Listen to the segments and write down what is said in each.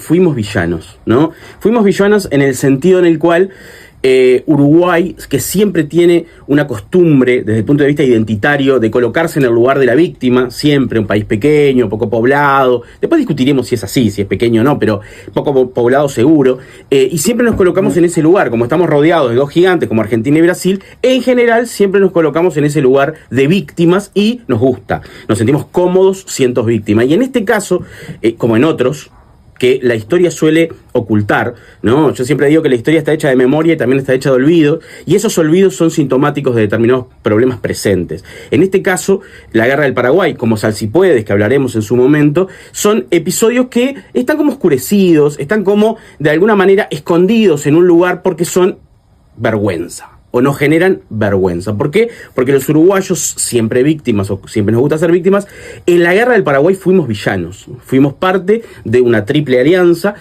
fuimos villanos, ¿no? Fuimos villanos en el sentido en el cual Uruguay, que siempre tiene una costumbre desde el punto de vista identitario de colocarse en el lugar de la víctima, siempre un país pequeño, poco poblado, después discutiremos si es así, si es pequeño o no, pero poco poblado seguro, y siempre nos colocamos en ese lugar, como estamos rodeados de dos gigantes como Argentina y Brasil, en general siempre nos colocamos en ese lugar de víctimas y nos gusta, nos sentimos cómodos siendo víctimas, y en este caso, como en otros, que la historia suele ocultar, ¿no? Yo siempre digo que la historia está hecha de memoria y también está hecha de olvido, y esos olvidos son sintomáticos de determinados problemas presentes. En este caso, la Guerra del Paraguay, como Salsipuedes, que hablaremos en su momento, son episodios que están como oscurecidos, están como, de alguna manera, escondidos en un lugar porque son vergüenza. O nos generan vergüenza. ¿Por qué? Porque los uruguayos, siempre víctimas, o siempre nos gusta ser víctimas, en la Guerra del Paraguay fuimos villanos. Fuimos parte de una triple alianza.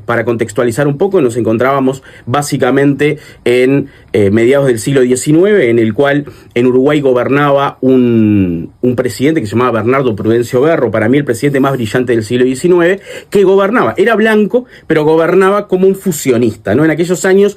Para contextualizar un poco, nos encontrábamos básicamente en mediados del siglo XIX, en el cual en Uruguay gobernaba un presidente que se llamaba Bernardo Prudencio Berro, para mí el presidente más brillante del siglo XIX, que gobernaba, era blanco, pero gobernaba como un fusionista, ¿no? En aquellos años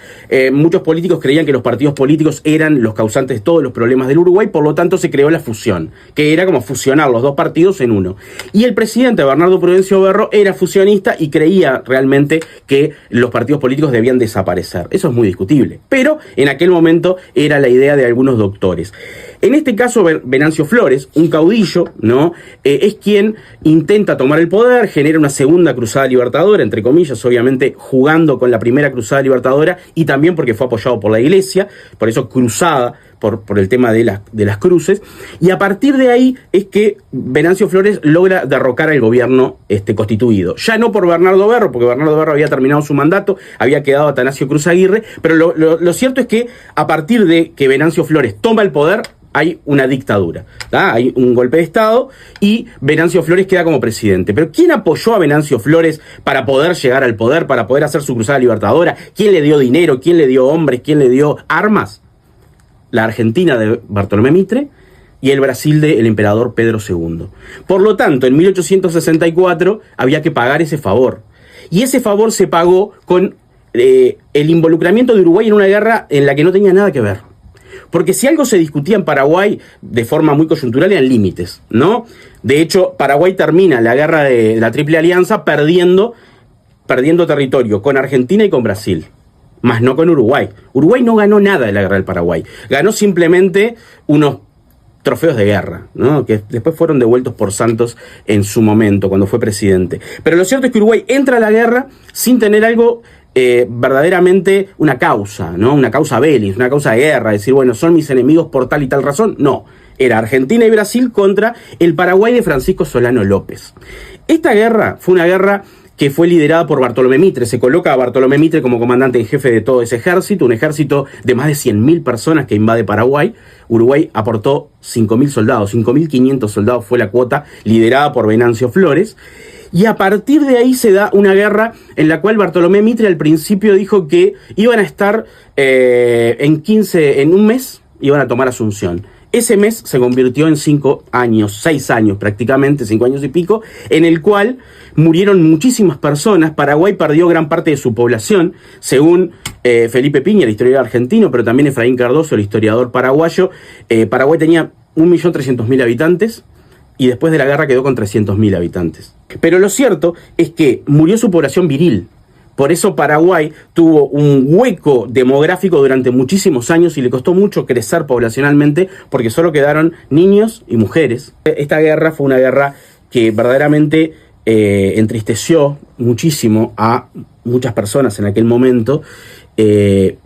muchos políticos creían que los partidos políticos eran los causantes de todos los problemas del Uruguay, por lo tanto se creó la fusión, que era como fusionar los dos partidos en uno. Y el presidente Bernardo Prudencio Berro era fusionista y creía realmente que los partidos políticos debían desaparecer. Eso es muy discutible, pero en aquel momento era la idea de algunos doctores. En este caso, Venancio Flores, un caudillo, ¿no? Es quien intenta tomar el poder, genera una segunda cruzada libertadora, entre comillas, obviamente jugando con la primera cruzada libertadora y también porque fue apoyado por la iglesia, por eso cruzada, por el tema de las cruces, y a partir de ahí es que Venancio Flores logra derrocar al gobierno constituido. Ya no por Bernardo Berro, porque Bernardo Berro había terminado su mandato, había quedado Atanasio Cruz Aguirre, pero lo cierto es que a partir de que Venancio Flores toma el poder, hay una dictadura, ¿tá? Hay un golpe de Estado y Venancio Flores queda como presidente. Pero ¿quién apoyó a Venancio Flores para poder llegar al poder, para poder hacer su cruzada libertadora? ¿Quién le dio dinero? ¿Quién le dio hombres? ¿Quién le dio armas? La Argentina de Bartolomé Mitre y el Brasil del emperador Pedro II. Por lo tanto, en 1864 había que pagar ese favor. Y ese favor se pagó con el involucramiento de Uruguay en una guerra en la que no tenía nada que ver. Porque si algo se discutía en Paraguay de forma muy coyuntural eran límites, ¿no? De hecho, Paraguay termina la guerra de la Triple Alianza perdiendo territorio con Argentina y con Brasil, más no con Uruguay. Uruguay no ganó nada de la guerra del Paraguay, ganó simplemente unos trofeos de guerra, ¿no? Que después fueron devueltos por Santos en su momento, cuando fue presidente. Pero lo cierto es que Uruguay entra a la guerra sin tener algo verdaderamente una causa, ¿no? Una causa bélica, una causa de guerra, decir, bueno, son mis enemigos por tal y tal razón. No, era Argentina y Brasil contra el Paraguay de Francisco Solano López. Esta guerra fue una guerra que fue liderada por Bartolomé Mitre. Se coloca a Bartolomé Mitre como comandante en jefe de todo ese ejército, un ejército de más de 100.000 personas que invade Paraguay. Uruguay aportó 5.000 soldados, 5.500 soldados fue la cuota liderada por Venancio Flores. Y a partir de ahí se da una guerra en la cual Bartolomé Mitre al principio dijo que iban a estar en un mes, iban a tomar Asunción. Ese mes se convirtió en 6 años prácticamente, 5 años y pico, en el cual murieron muchísimas personas. Paraguay perdió gran parte de su población, según Felipe Piña, el historiador argentino, pero también Efraín Cardoso, el historiador paraguayo. Paraguay tenía 1.300.000 habitantes y después de la guerra quedó con 300.000 habitantes. Pero lo cierto es que murió su población viril. Por eso Paraguay tuvo un hueco demográfico durante muchísimos años y le costó mucho crecer poblacionalmente porque solo quedaron niños y mujeres. Esta guerra fue una guerra que verdaderamente entristeció muchísimo a muchas personas en aquel momento.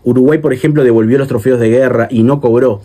Uruguay, por ejemplo, devolvió los trofeos de guerra y no cobró.